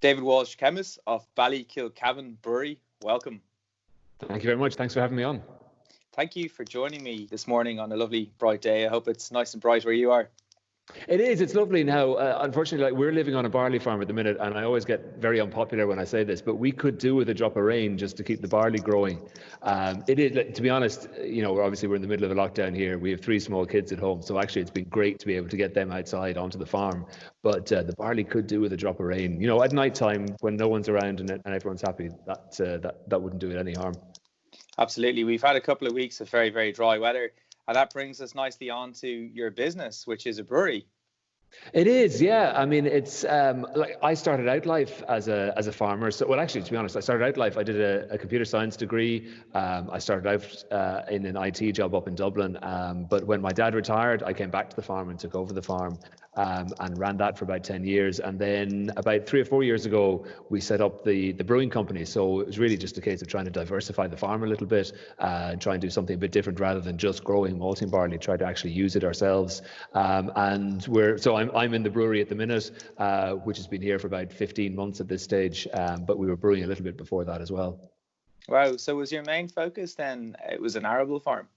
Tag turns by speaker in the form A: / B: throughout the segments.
A: David Walsh, chemist of Ballykilcavan Brewery. Welcome.
B: Thank you very much. Thanks for having me on.
A: Thank you for joining me this morning on a lovely bright day. I hope it's nice and bright where you are.
B: It is. It's lovely now. Unfortunately, we're living on a barley farm at the minute, and I always get very unpopular when I say this, but we could do with a drop of rain just to keep the barley growing. It is, to be honest, we're in the middle of a lockdown here. We have 3 small kids at home, so actually it's been great to be able to get them outside onto the farm. But the barley could do with a drop of rain. At night time when no one's around and everyone's happy, that wouldn't do it any harm.
A: Absolutely. We've had a couple of weeks of very, very dry weather. And that brings us nicely on to your business, which is a brewery.
B: It is, yeah. I mean, it's I started out life as a farmer. So, well, actually, to be honest, I started out life. I did a computer science degree. I started out in an IT job up in Dublin. But when my dad retired, I came back to the farm and took over the farm and ran that for about 10 years. And then about 3 or 4 years ago, we set up the brewing company. So it was really just a case of trying to diversify the farm a little bit, try and do something a bit different rather than just growing malting barley. Try to actually use it ourselves. I'm in the brewery at the minute, which has been here for about 15 months at this stage, but we were brewing a little bit before that as well.
A: Wow, so was your main focus then, it was an arable farm?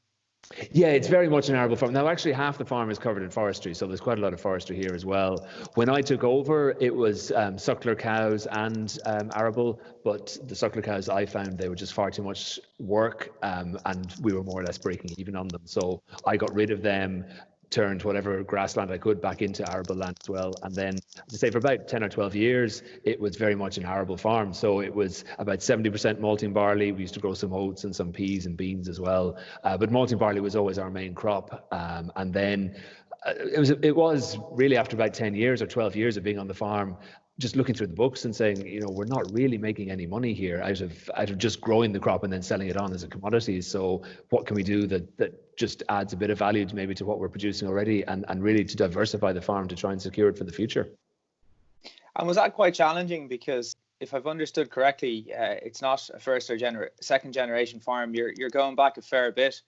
B: Yeah, it's very much an arable farm. Now, actually, half the farm is covered in forestry, so there's quite a lot of forestry here as well. When I took over, it was suckler cows and arable, but the suckler cows, I found they were just far too much work, and we were more or less breaking even on them. So I got rid of them, turned whatever grassland I could back into arable land as well. And then, as I say, for about 10 or 12 years, it was very much an arable farm. So it was about 70% malting barley. We used to grow some oats and some peas and beans as well. But malting barley was always our main crop. And then it was really after about 10 years or 12 years of being on the farm, just looking through the books and saying, we're not really making any money here out of just growing the crop and then selling it on as a commodity. So what can we do that just adds a bit of value to maybe to what we're producing already and really to diversify the farm to try and secure it for the future?
A: And was that quite challenging? Because if I've understood correctly, it's not a first or second generation farm. You're going back a fair bit.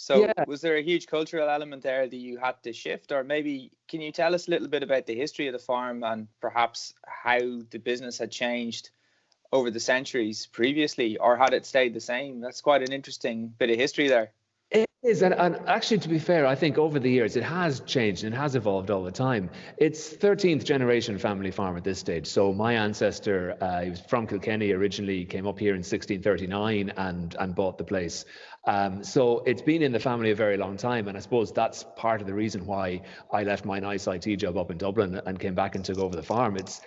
A: So yeah. Was there a huge cultural element there that you had to shift? Or maybe can you tell us a little bit about the history of the farm and perhaps how the business had changed over the centuries previously, or had it stayed the same? That's quite an interesting bit of history there.
B: It is, and actually, to be fair, I think over the years it has changed and it has evolved all the time. It's 13th generation family farm at this stage. So my ancestor, he was from Kilkenny originally, came up here in 1639 and bought the place. So it's been in the family a very long time, and I suppose that's part of the reason why I left my nice IT job up in Dublin and came back and took over the farm. It's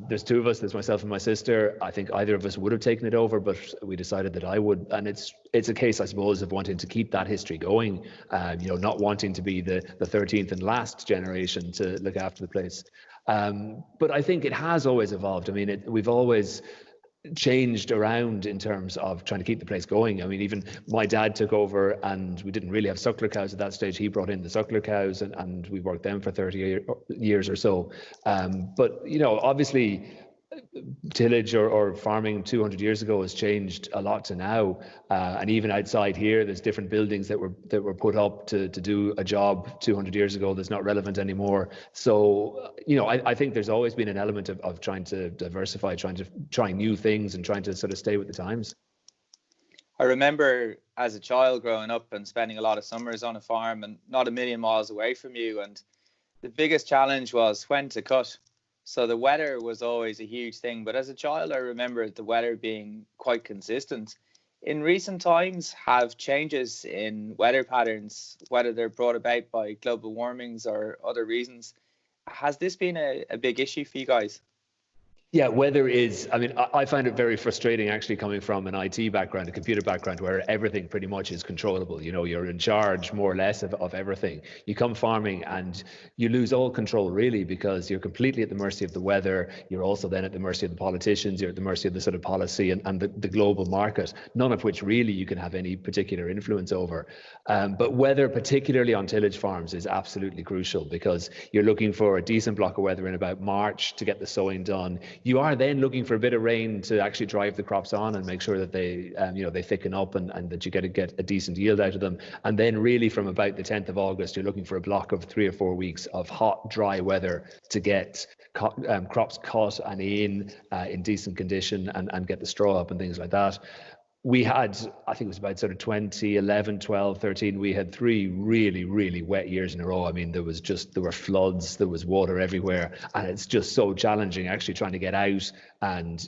B: there's 2 of us, there's myself and my sister. I think either of us would have taken it over, but we decided that I would, and it's a case, I suppose, of wanting to keep that history going, not wanting to be the 13th and last generation to look after the place. But I think it has always evolved. I mean, we've always changed around in terms of trying to keep the place going. I mean, even my dad took over and we didn't really have suckler cows at that stage. He brought in the suckler cows and we worked them for 30 years or so. But, obviously tillage or farming 200 years ago has changed a lot to now, and even outside here there's different buildings that were put up to do a job 200 years ago that's not relevant anymore. So I think there's always been an element of trying to diversify, trying new things and trying to sort of stay with the times.
A: I remember as a child growing up and spending a lot of summers on a farm and not a million miles away from you, and the biggest challenge was when to cut. So the weather was always a huge thing. But as a child, I remember the weather being quite consistent. In recent times, have changes in weather patterns, whether they're brought about by global warmings or other reasons, has this been a big issue for you guys?
B: Yeah, weather is, I find it very frustrating actually coming from an IT background, a computer background where everything pretty much is controllable. You're in charge more or less of everything. You come farming and you lose all control really because you're completely at the mercy of the weather. You're also then at the mercy of the politicians. You're at the mercy of the sort of policy and the global market, none of which really you can have any particular influence over. But weather, particularly on tillage farms, is absolutely crucial because you're looking for a decent block of weather in about March to get the sowing done. You are then looking for a bit of rain to actually drive the crops on and make sure that they, they thicken up and that you get a decent yield out of them. And then really from about the 10th of August, you're looking for a block of 3 or 4 weeks of hot, dry weather to get crops cut and in decent condition, and get the straw up and things like that. We had, I think it was about sort of 2011, 12, 13, we had 3 really, really wet years in a row. I mean, there were floods, there was water everywhere, and it's just so challenging actually trying to get out and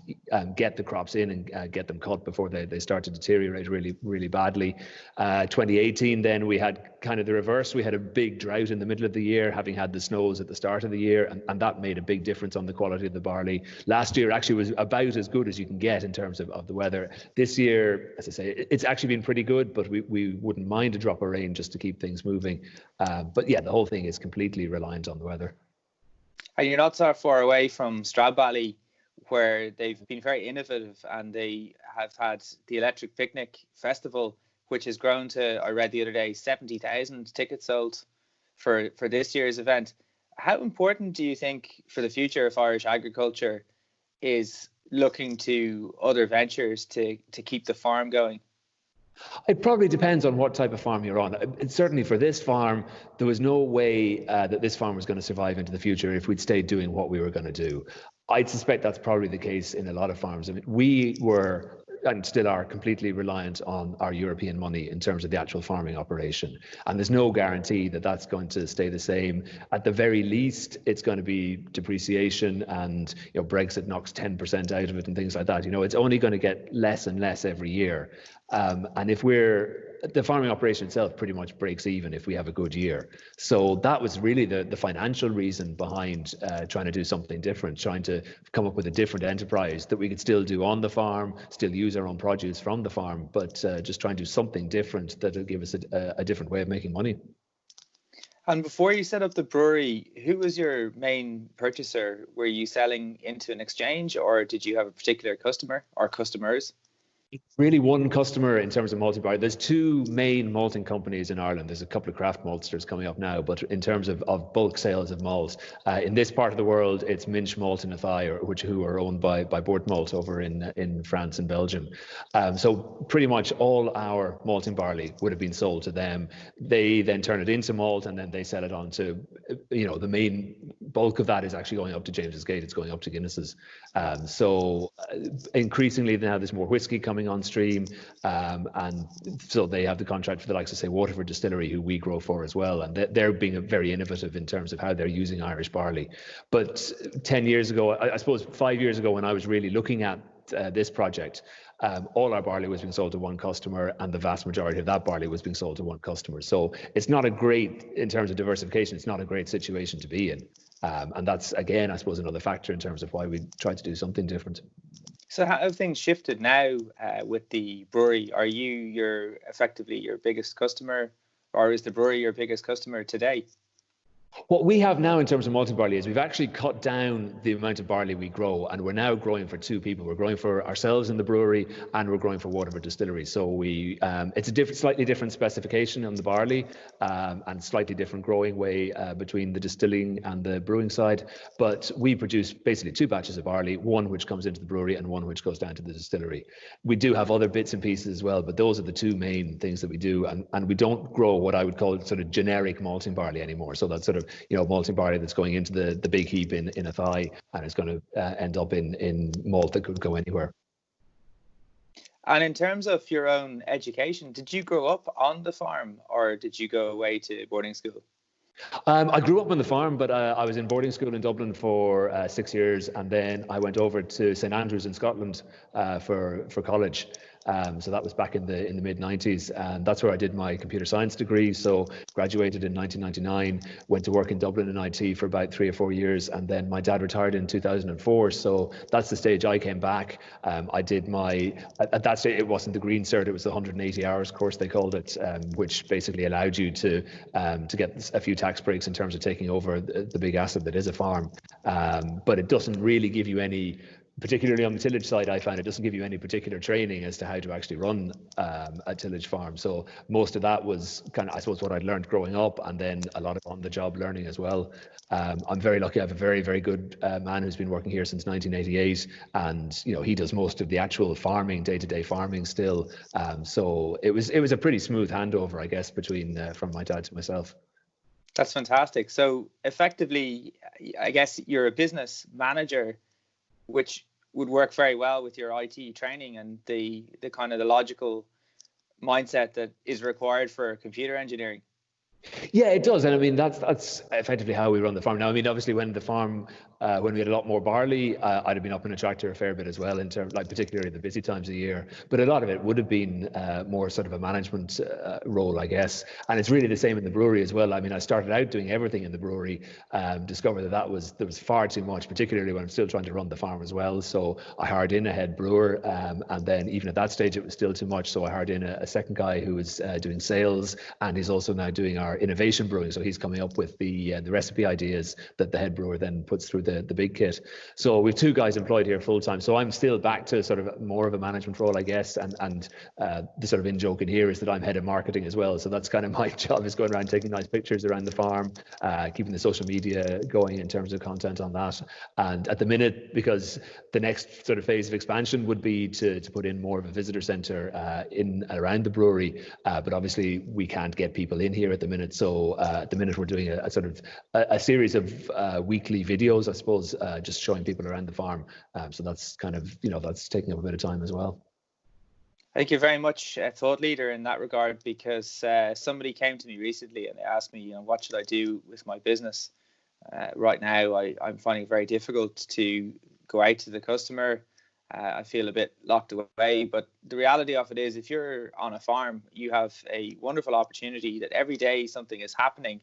B: get the crops in and get them cut before they start to deteriorate really, really badly. 2018, then we had kind of the reverse. We had a big drought in the middle of the year, having had the snows at the start of the year, and that made a big difference on the quality of the barley. Last year actually was about as good as you can get in terms of the weather. This year, as I say, it's actually been pretty good, but we wouldn't mind a drop of rain just to keep things moving. But yeah, the whole thing is completely reliant on the weather.
A: And you're not so far away from Barley, where they've been very innovative, and they have had the Electric Picnic Festival, which has grown to, I read the other day, 70,000 tickets sold for this year's event. How important do you think for the future of Irish agriculture is looking to other ventures to keep the farm going?
B: It probably depends on what type of farm you're on. Certainly for this farm, there was no way that this farm was going to survive into the future if we'd stayed doing what we were going to do. I'd suspect that's probably the case in a lot of farms. I mean, we were and still are completely reliant on our European money in terms of the actual farming operation. And there's no guarantee that that's going to stay the same. At the very least, it's going to be depreciation, and Brexit knocks 10% out of it and things like that. It's only going to get less and less every year. And if the farming operation itself pretty much breaks even if we have a good year. So that was really the financial reason behind trying to do something different, trying to come up with a different enterprise that we could still do on the farm, still use our own produce from the farm, but just try and do something different that will give us a different way of making money.
A: And before you set up the brewery, who was your main purchaser? Were you selling into an exchange, or did you have a particular customer or customers?
B: Really one customer in terms of malting barley. There's 2 main malting companies in Ireland. There's a couple of craft maltsters coming up now, but in terms of bulk sales of malt, in this part of the world, it's Minch Malt and Athy, who are owned by Bort Malt over in France and Belgium. So pretty much all our malting barley would have been sold to them. They then turn it into malt, and then they sell it on to, the main bulk of that is actually going up to James's Gate. It's going up to Guinness's. So increasingly now there's more whiskey coming on stream, and so they have the contract for the likes of, say, Waterford Distillery, who we grow for as well, and they're being very innovative in terms of how they're using Irish barley. But 10 years ago, I suppose 5 years ago, when I was really looking at this project, all our barley was being sold to one customer, and the vast majority of that barley was being sold to one customer. So it's not a great, in terms of diversification, it's not a great situation to be in. And that's, again, I suppose, another factor in terms of why we tried to do something different.
A: So how have things shifted now with the brewery? Are you effectively your biggest customer, or is the brewery your biggest customer today?
B: What we have now in terms of malting barley is we've actually cut down the amount of barley we grow, and we're now growing for 2 people. We're growing for ourselves in the brewery, and we're growing for Waterford Distillery. So it's a slightly different specification on the barley, and slightly different growing way between the distilling and the brewing side. But we produce basically 2 batches of barley, one which comes into the brewery and one which goes down to the distillery. We do have other bits and pieces as well, but those are the 2 main things that we do. And we don't grow what I would call sort of generic malting barley anymore. So that's sort of malting barley that's going into the big heap in Athy, and it's going to end up in malt that could go anywhere.
A: And in terms of your own education, did you grow up on the farm, or did you go away to boarding school?
B: I grew up on the farm, but I was in boarding school in Dublin for 6 years, and then I went over to St Andrews in Scotland for college. So that was back in the mid-90s, and that's where I did my computer science degree. So graduated in 1999, went to work in Dublin in IT for about 3 or 4 years, and then my dad retired in 2004. So that's the stage I came back. I did at that stage, it wasn't the Green Cert, it was the 180 hours course they called it, which basically allowed you to get a few tax breaks in terms of taking over the big asset that is a farm. But it doesn't really give you any, particularly on the tillage side, I find it doesn't give you any particular training as to how to actually run a tillage farm. So most of that was kind of, I suppose, what I'd learned growing up, and then a lot of on-the-job learning as well. I'm very lucky. I have a very, very good man who's been working here since 1988, and he does most of the actual farming, day-to-day farming still. So it was a pretty smooth handover, I guess, between from my dad to myself.
A: That's fantastic. So effectively, I guess you're a business manager, which would work very well with your IT training and the kind of the logical mindset that is required for computer engineering.
B: Yeah, it does, and I mean that's effectively how we run the farm now. I mean, obviously, when the farm when we had a lot more barley, I'd have been up in a tractor a fair bit as well, in terms, like particularly the busy times of the year. But a lot of it would have been more sort of a management role, I guess. And it's really the same in the brewery as well. I mean, I started out doing everything in the brewery, discovered that there was far too much, particularly when I'm still trying to run the farm as well. So I hired in a head brewer, and then even at that stage, it was still too much. So I hired in a second guy who was doing sales, and he's also now doing our innovation brewing. So he's coming up with the recipe ideas that the head brewer then puts through the big kit. So we've two guys employed here full time. So I'm still back to sort of more of a management role, I guess. And the sort of in joke in here is that I'm head of marketing as well. So that's kind of my job, is going around taking nice pictures around the farm, keeping the social media going in terms of content on that. And at the minute, because the next sort of phase of expansion would be to put in more of a visitor center in around the brewery. But obviously we can't get people in here at the minute. So at the minute we're doing a sort of a series of weekly videos, I suppose, just showing people around the farm. So that's kind of, that's taking up a bit of time as well.
A: I think you're very much a thought leader in that regard, because somebody came to me recently and they asked me, what should I do with my business? Right now, I'm finding it very difficult to go out to the customer. I feel a bit locked away. But the reality of it is, if you're on a farm, you have a wonderful opportunity that every day something is happening,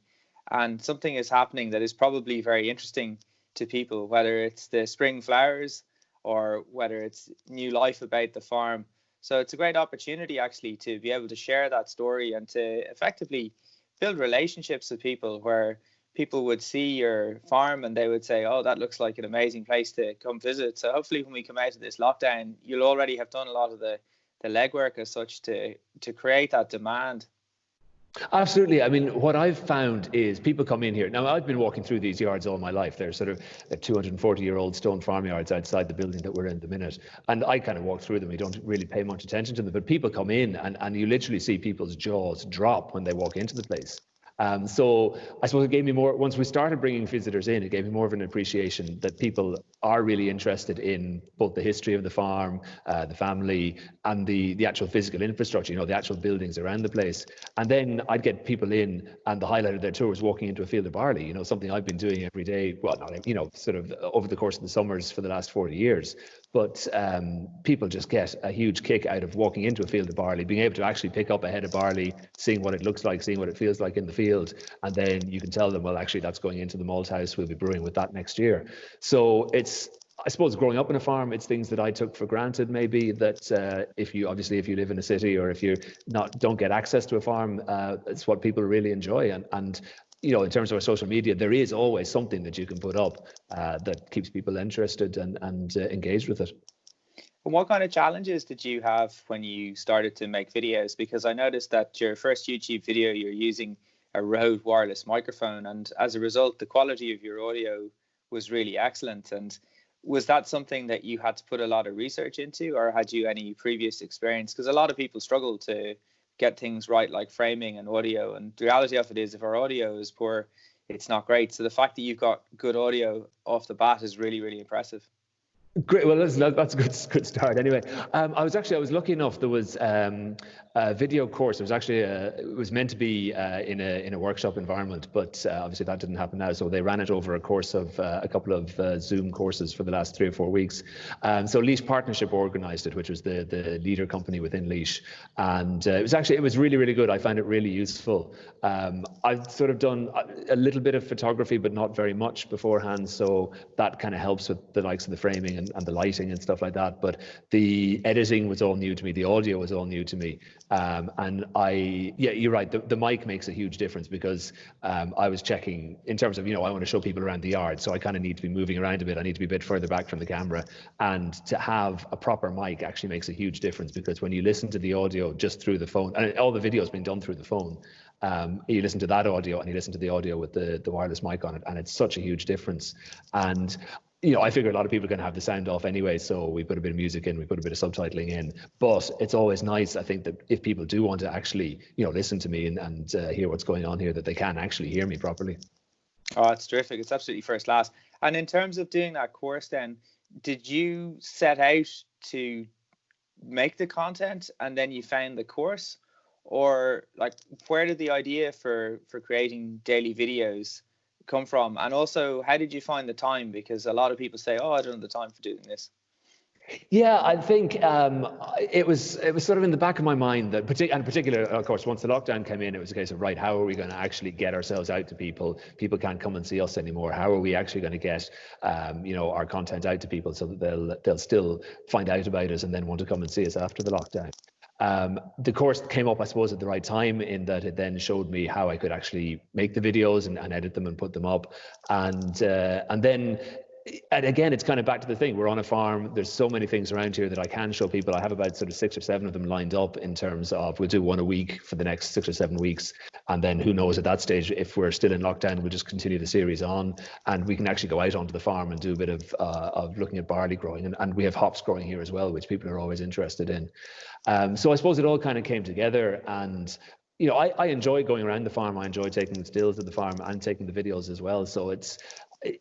A: and something is happening that is probably very interesting to people, whether it's the spring flowers or whether it's new life about the farm. So it's a great opportunity actually to be able to share that story and to effectively build relationships with people, where people would see your farm and they would say, oh, that looks like an amazing place to come visit. So hopefully when we come out of this lockdown, you'll already have done a lot of the legwork as such to create that demand.
B: Absolutely. I mean, what I've found is people come in here. Now, I've been walking through these yards all my life. They're sort of 240-year-old stone farmyards outside the building that we're in at the minute. And I kind of walk through them. You don't really pay much attention to them. But people come in and you literally see people's jaws drop when they walk into the place. So I suppose it gave me more, once we started bringing visitors in, it gave me more of an appreciation that people are really interested in both the history of the farm, the family, and the actual physical infrastructure, the actual buildings around the place. And then I'd get people in, and the highlight of their tour was walking into a field of barley, something I've been doing every day, well, not, sort of over the course of the summers for the last 40 years. But people just get a huge kick out of walking into a field of barley, being able to actually pick up a head of barley, seeing what it looks like, seeing what it feels like in the field. And then you can tell them, well, actually, that's going into the malt house. We'll be brewing with that next year. So it's, I suppose, growing up in a farm, it's things that I took for granted, maybe, that if you live in a city, or if you don't get access to a farm, it's what people really enjoy. And in terms of our social media, there is always something that you can put up that keeps people interested and engaged with it.
A: And what kind of challenges did you have when you started to make videos? Because I noticed that your first YouTube video, you're using a Rode wireless microphone, and as a result, the quality of your audio was really excellent. And was that something that you had to put a lot of research into, or had you any previous experience? Because a lot of people struggle to get things right, like framing and audio. And the reality of it is, if our audio is poor, it's not great. So the fact that you've got good audio off the bat is really, really impressive.
B: Great. Well, that's a good start. Anyway, I was lucky enough. There was a video course. It was meant to be in a workshop environment, but obviously that didn't happen now. So they ran it over a course of a couple of Zoom courses for the last 3 or 4 weeks. So Laois Partnership organised it, which was the leader company within Laois, and it was really, really good. I found it really useful. I've sort of done a little bit of photography, but not very much beforehand. So that kind of helps with the likes of the framing and the lighting and stuff like that. But the editing was all new to me. The audio was all new to me. And you're right. The mic makes a huge difference, because I was checking in terms of, I want to show people around the yard. So I kind of need to be moving around a bit. I need to be a bit further back from the camera. And to have a proper mic actually makes a huge difference, because when you listen to the audio just through the phone, and all the video's been done through the phone, you listen to that audio and you listen to the audio with the wireless mic on it, and it's such a huge difference. And I figure a lot of people can have the sound off anyway, so we put a bit of music in, we put a bit of subtitling in. But it's always nice, I think, that if people do want to actually, listen to me and hear what's going on here, that they can actually hear me properly.
A: Oh, it's terrific. It's absolutely first class. And in terms of doing that course then, did you set out to make the content and then you found the course? Or like, where did the idea for creating daily videos come from? And also, how did you find the time? Because a lot of people say, oh, I don't have the time for doing this.
B: Yeah, I think it was sort of in the back of my mind that, in particular, of course, once the lockdown came in, it was a case of, right, how are we going to actually get ourselves out to people? People can't come and see us anymore. How are we actually going to get, our content out to people so that they'll still find out about us and then want to come and see us after the lockdown? The course came up, I suppose, at the right time, in that it then showed me how I could actually make the videos and edit them and put them up, and then. And again, it's kind of back to the thing. We're on a farm. There's so many things around here that I can show people. I have about sort of 6 or 7 of them lined up, in terms of we'll do one a week for the next 6 or 7 weeks. And then who knows, at that stage, if we're still in lockdown, we'll just continue the series on, and we can actually go out onto the farm and do a bit of looking at barley growing. And we have hops growing here as well, which people are always interested in. So I suppose it all kind of came together. And I enjoy going around the farm. I enjoy taking the stills at the farm and taking the videos as well. So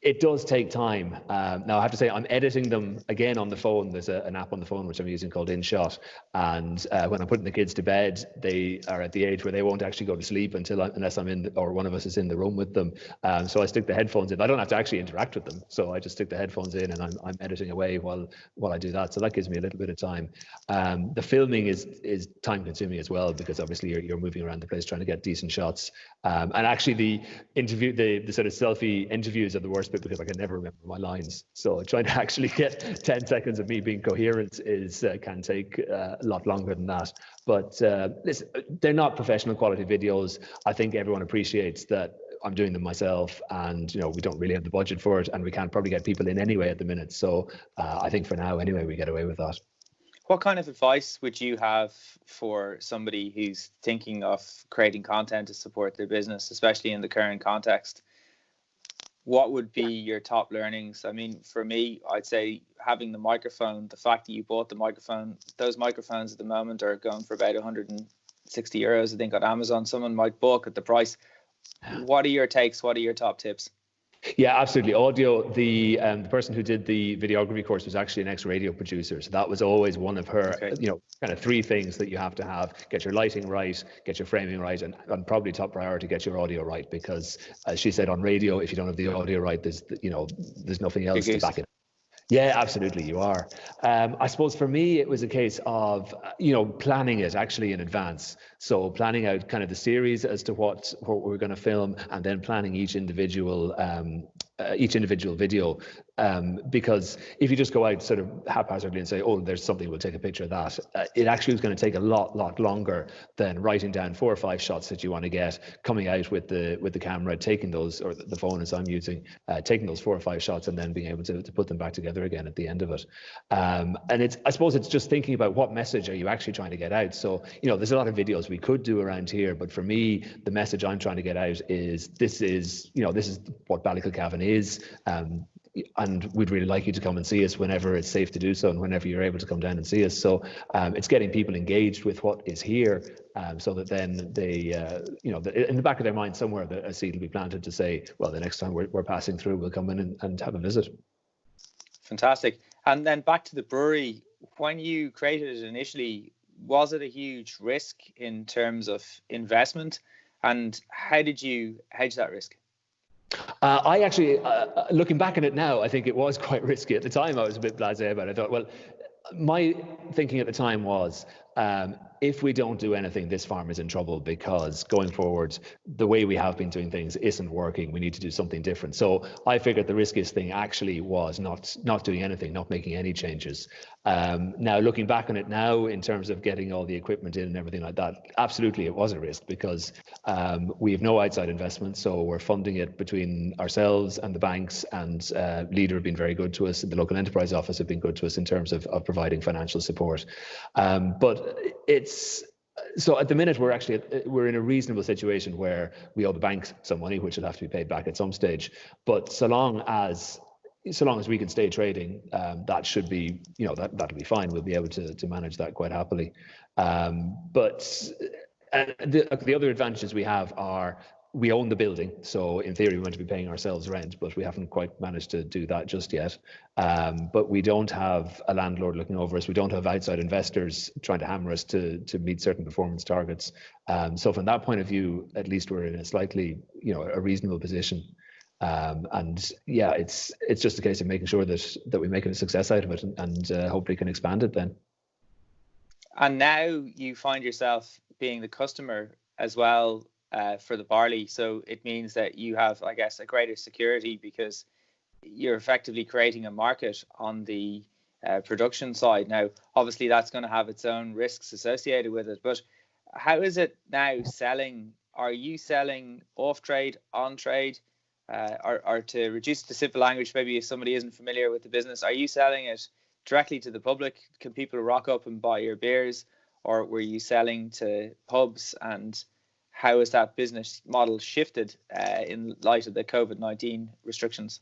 B: it does take time. Now, I have to say, I'm editing them again on the phone. There's an app on the phone which I'm using called InShot. And when I'm putting the kids to bed, they are at the age where they won't actually go to sleep unless I'm in, or one of us is in the room with them. So I stick the headphones in. I don't have to actually interact with them. So I just stick the headphones in, and I'm editing away while I do that. So that gives me a little bit of time. The filming is time consuming as well, because obviously you're moving around the place trying to get decent shots. And actually the sort of selfie interviews are the worst bit, because I can never remember my lines. So trying to actually get 10 seconds of me being coherent can take a lot longer than that. But they're not professional quality videos. I think everyone appreciates that I'm doing them myself, and we don't really have the budget for it, and we can't probably get people in anyway at the minute. So I think for now anyway, we get away with that.
A: What kind of advice would you have for somebody who's thinking of creating content to support their business, especially in the current context? What would be your top learnings? I mean, for me, I'd say having the microphone, the fact that you bought the microphone, those microphones at the moment are going for about 160 euros, I think, on Amazon. Someone might book at the price. What are your takes? What are your top tips?
B: Yeah, absolutely. Audio, the person who did the videography course was actually an ex-radio producer. So that was always one of her, kind of 3 things that you have to have: get your lighting right, get your framing right, and probably top priority, get your audio right. Because as she said, on radio, if you don't have the audio right, there's nothing else to back it up. Yeah, absolutely, you are. I suppose for me, it was a case of, planning it actually in advance. So planning out kind of the series as to what we're going to film, and then planning each individual video. Because if you just go out sort of haphazardly and say, oh, there's something, we'll take a picture of that, it actually is going to take a lot longer than writing down 4 or 5 shots that you want to get, coming out with the camera, taking those, or the phone as I'm using, taking those 4 or 5 shots, and then being able to put them back together again at the end of it. And I suppose it's just thinking about what message are you actually trying to get out. So, there's a lot of videos we could do around here, but for me, the message I'm trying to get out is this is what Ballykilcavan is. And we'd really like you to come and see us whenever it's safe to do so, and whenever you're able to come down and see us. So it's getting people engaged with what is here, so that then they, in the back of their mind somewhere, a seed will be planted to say, well, the next time we're passing through, we'll come in and have a visit.
A: Fantastic. And then back to the brewery, when you created it initially, was it a huge risk in terms of investment? And how did you hedge that risk?
B: I actually, looking back on it now, I think it was quite risky. At the time, I was a bit blasé about it. I thought, well, my thinking at the time was, if we don't do anything, this farm is in trouble, because going forward, the way we have been doing things isn't working. We need to do something different. So I figured the riskiest thing actually was not doing anything, not making any changes. Now, looking back on it now, in terms of getting all the equipment in and everything like that, absolutely it was a risk, because we have no outside investment. So we're funding it between ourselves and the banks, and Leader have been very good to us. The local enterprise office have been good to us in terms of providing financial support. But so at the minute, we're in a reasonable situation where we owe the banks some money, which will have to be paid back at some stage. But so long as so long as we can stay trading, that should be, that'll be fine. We'll be able to manage that quite happily. But the other advantages we have are we own the building. So in theory, we're meant to be paying ourselves rent, but we haven't quite managed to do that just yet. But we don't have a landlord looking over us. We don't have outside investors trying to hammer us to meet certain performance targets. So from that point of view, at least we're in a slightly, a reasonable position. And yeah, it's just a case of making sure that we make a success out of it and hopefully can expand it then.
A: And now you find yourself being the customer as well for the barley. So it means that you have, I guess, a greater security because you're effectively creating a market on the production side. Now, obviously, that's going to have its own risks associated with it. But how is it now selling? Are you selling off trade, on trade? Or to reduce the simple language, maybe if somebody isn't familiar with the business, are you selling it directly to the public? Can people rock up and buy your beers, or were you selling to pubs? And how has that business model shifted in light of the COVID-19 restrictions?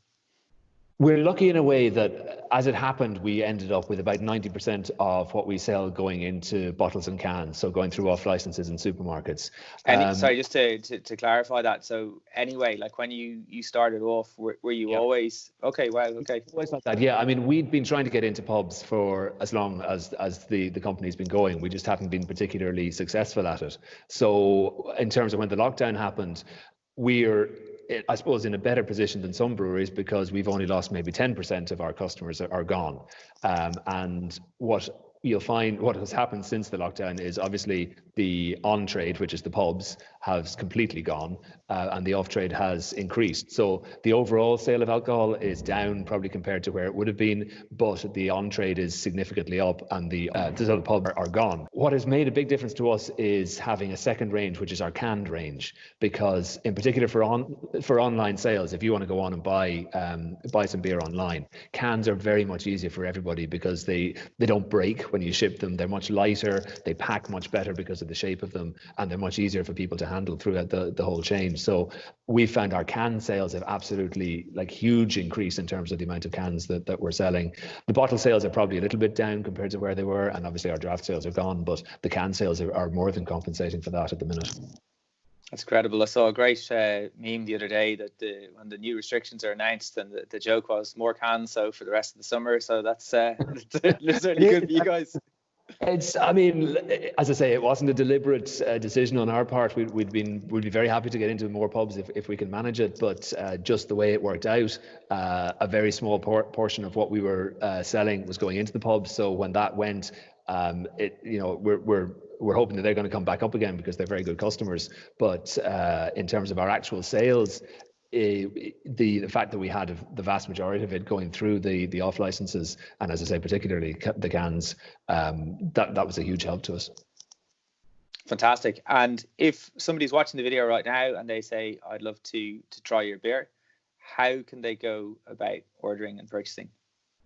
B: We're lucky in a way that, as it happened, we ended up with about 90% of what we sell going into bottles and cans, so going through off licenses in supermarkets.
A: Sorry, just to clarify that. So anyway, like when you started off, were you always okay? Wow, okay.
B: Always like that. Yeah, I mean, we'd been trying to get into pubs for as long as the company's been going. We just haven't been particularly successful at it. So in terms of when the lockdown happened, we're, I suppose, in a better position than some breweries because we've only lost maybe 10% of our customers are gone. And what you'll find, what has happened since the lockdown is obviously the on-trade, which is the pubs, has completely gone, and the off-trade has increased. So the overall sale of alcohol is down probably compared to where it would have been, but the on-trade is significantly up and the pubs are gone. What has made a big difference to us is having a second range, which is our canned range, because in particular for online sales, if you want to go on and buy some beer online, cans are very much easier for everybody because they don't break when you ship them. They're much lighter, they pack much better because of the shape of them, and they're much easier for people to handle throughout the whole chain. So we found our can sales have absolutely huge increase in terms of the amount of cans that we're selling. The bottle sales are probably a little bit down compared to where they were, and obviously our draft sales are gone, but the can sales are more than compensating for that at the minute.
A: That's incredible. I saw a great meme the other day that when the new restrictions are announced, and the joke was more cans so for the rest of the summer. So that's certainly good for you guys.
B: I mean, as I say, it wasn't a deliberate decision on our part. We'd be very happy to get into more pubs if we can manage it, but just the way it worked out, a very small portion of what we were selling was going into the pubs. So when that went, we're hoping that they're going to come back up again because they're very good customers. But in terms of our actual sales, the fact that we had the vast majority of it going through the off licenses, and as I say, particularly the cans, that was a huge help to us.
A: Fantastic. And if somebody's watching the video right now and they say, I'd love to try your beer, how can they go about ordering and purchasing?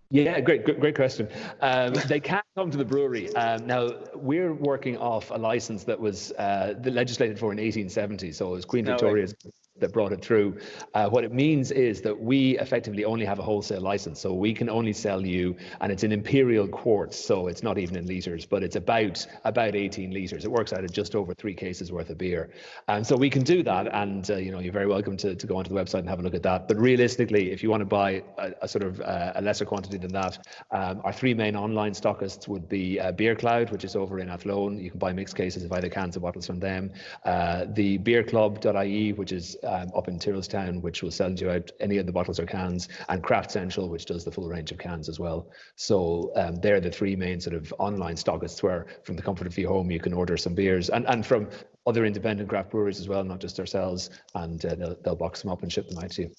B: Yeah, great question. They can't come to the brewery. Now, we're working off a license that was legislated for in 1870, so it was Queen Victoria's that brought it through. What it means is that we effectively only have a wholesale license, so we can only sell you, and it's in imperial quarts, so it's not even in litres, but it's about 18 litres. It works out at just over 3 cases worth of beer. And so we can do that, and you're very welcome to go onto the website and have a look at that. But realistically, if you want to buy a sort of a lesser quantity than that, our 3 main online stockists would be Beer Cloud, which is over in Athlone. You can buy mixed cases of either cans or bottles from them. The beerclub.ie, which is up in Tyrrellstown, which will send you out any of the bottles or cans, and Craft Central, which does the full range of cans as well. So they're the 3 main sort of online stockists where from the comfort of your home you can order some beers, and from other independent craft breweries as well, not just ourselves, and they'll box them up and ship them out to you.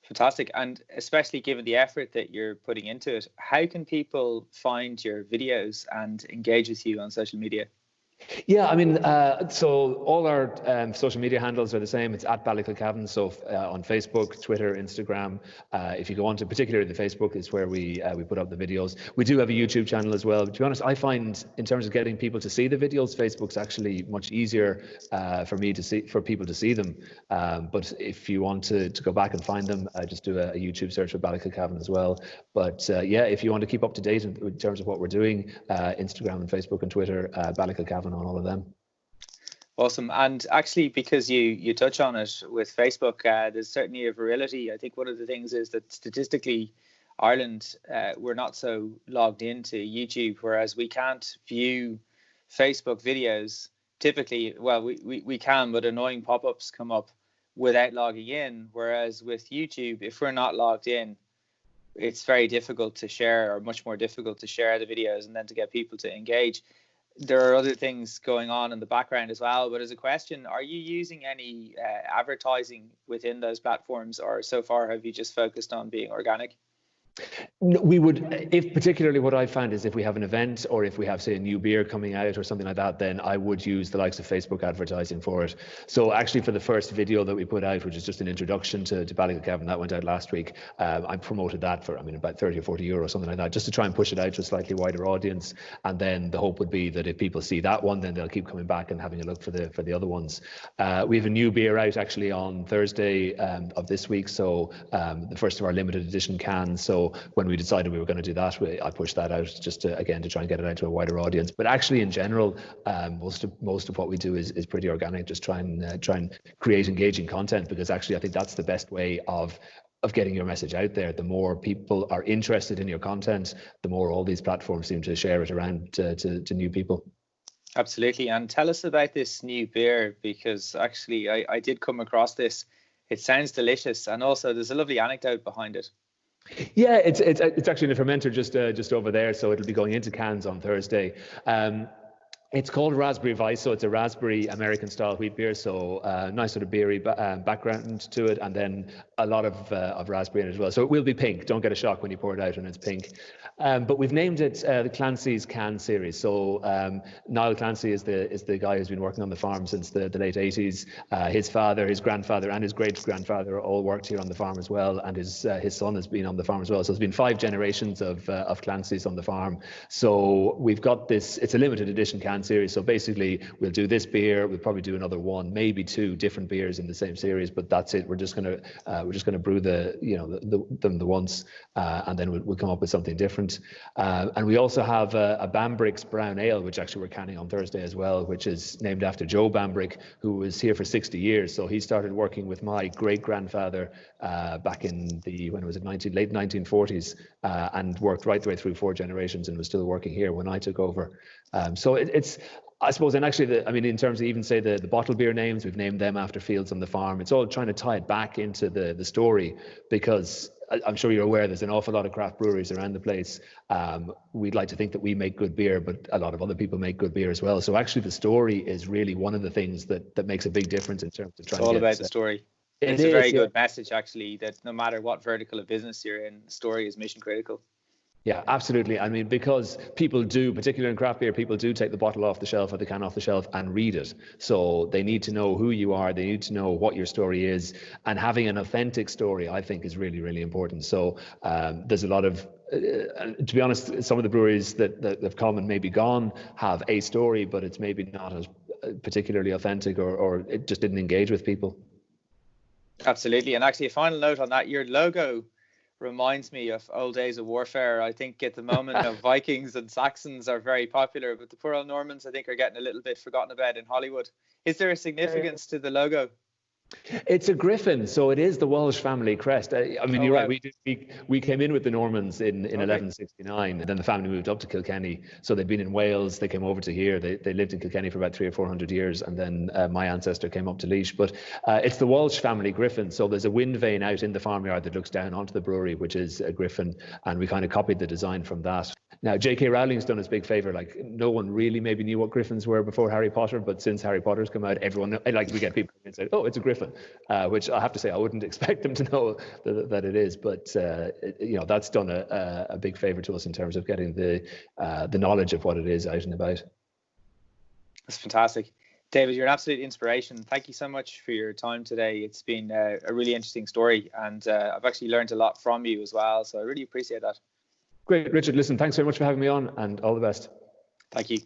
A: Fantastic. And especially given the effort that you're putting into it, how can people find your videos and engage with you on social media?
B: Yeah, I mean, so all our social media handles are the same. It's at Ballykilcavan. So on Facebook, Twitter, Instagram. If you go on to particularly the Facebook, is where we put up the videos. We do have a YouTube channel as well. But to be honest, I find in terms of getting people to see the videos, Facebook's actually much easier for people to see them. But if you want to go back and find them, just do a YouTube search for Ballykilcavan as well. But yeah, if you want to keep up to date in terms of what we're doing, Instagram and Facebook and Twitter, Ballykilcavan on all of them.
A: Awesome. And actually, because you touch on it with Facebook, there's certainly a virility. I think one of the things is that statistically, Ireland, we're not so logged into YouTube, whereas we can't view Facebook videos. Typically, well, we can, but annoying pop-ups come up without logging in. Whereas with YouTube, if we're not logged in, it's very difficult to share, or much more difficult to share the videos and then to get people to engage. There are other things going on in the background as well, but as a question, are you using any advertising within those platforms, or so far have you just focused on being organic?
B: We would, if particularly what I found is if we have an event or if we have, say, a new beer coming out or something like that, then I would use the likes of Facebook advertising for it. So actually for the first video that we put out, which is just an introduction to Ballykilcavan, that went out last week, I promoted that for, about 30 or 40 euro, something like that, just to try and push it out to a slightly wider audience. And then the hope would be that if people see that one, then they'll keep coming back and having a look for the other ones. We have a new beer out actually on Thursday of this week. So the first of our limited edition cans. So when we decided we were going to do that, I pushed that out just to try and get it out to a wider audience. But actually, in general, most of what we do is pretty organic. Just try and create engaging content, because actually I think that's the best way of getting your message out there. The more people are interested in your content, the more all these platforms seem to share it around to new people.
A: Absolutely. And tell us about this new beer, because actually I did come across this. It sounds delicious, and also there's a lovely anecdote behind it.
B: Yeah, it's actually in a fermenter just over there, so it'll be going into cans on Thursday. It's called Raspberry Vice, so it's a raspberry American style wheat beer. So nice sort of beery background to it, and then a lot of raspberry in it as well. So it will be pink. Don't get a shock when you pour it out and it's pink. But we've named it the Clancy's Can Series. So Niall Clancy is the guy who's been working on the farm since the late 80s. His father, his grandfather, and his great grandfather all worked here on the farm as well, and his son has been on the farm as well. So there's been 5 generations of Clancy's on the farm. So we've got this. It's a limited edition can series. So basically, we'll do this beer. We'll probably do another one, maybe 2 different beers in the same series, but that's it. We're just gonna brew them once, and then we'll come up with something different. And we also have a Bambrick's Brown Ale, which actually we're canning on Thursday as well, which is named after Joe Bambrick, who was here for 60 years. So he started working with my great grandfather back in late 1940s, and worked right the way through 4 generations, and was still working here when I took over. So it's, I suppose, and actually, in terms of even say the bottle beer names, we've named them after fields on the farm. It's all trying to tie it back into the story, because I'm sure you're aware there's an awful lot of craft breweries around the place. We'd like to think that we make good beer, but a lot of other people make good beer as well. So actually, the story is really one of the things that makes a big difference in terms of trying to get...
A: It's all about the story. It's a very good message, actually, that no matter what vertical of business you're in, the story is mission critical.
B: Yeah, absolutely. I mean, because people do, particularly in craft beer, people do take the bottle off the shelf or the can off the shelf and read it. So they need to know who you are. They need to know what your story is. And having an authentic story, I think, is really, really important. So there's a lot of, to be honest, some of the breweries that have come and maybe gone have a story, but it's maybe not as particularly authentic, or it just didn't engage with people. Absolutely.
A: And actually, a final note on that, your logo reminds me of old days of warfare. I think at the moment Vikings and Saxons are very popular, but the poor old Normans, I think, are getting a little bit forgotten about in Hollywood. Is there a significance to the logo?
B: It's a griffin, so it is the Walsh family crest. I mean, you're right. We came in with the Normans in 1169, and then the family moved up to Kilkenny. So they'd been in Wales. They came over to here. They lived in Kilkenny for about 300 or 400 years, and then my ancestor came up to Laois. But it's the Walsh family griffin. So there's a wind vane out in the farmyard that looks down onto the brewery, which is a griffin, and we kind of copied the design from that. Now, J.K. Rowling's done us a big favor. Like, no one really maybe knew what griffins were before Harry Potter, but since Harry Potter's come out, everyone, we get people and say, "Oh, it's a griffin," which I have to say I wouldn't expect them to know that it is. But that's done a big favor to us in terms of getting the knowledge of what it is out and about.
A: That's fantastic. David, you're an absolute inspiration. Thank you so much for your time today. It's been a really interesting story, and I've actually learned a lot from you as well. So I really appreciate that.
B: Great, Richard. Listen, thanks very much for having me on, and all the best.
A: Thank you.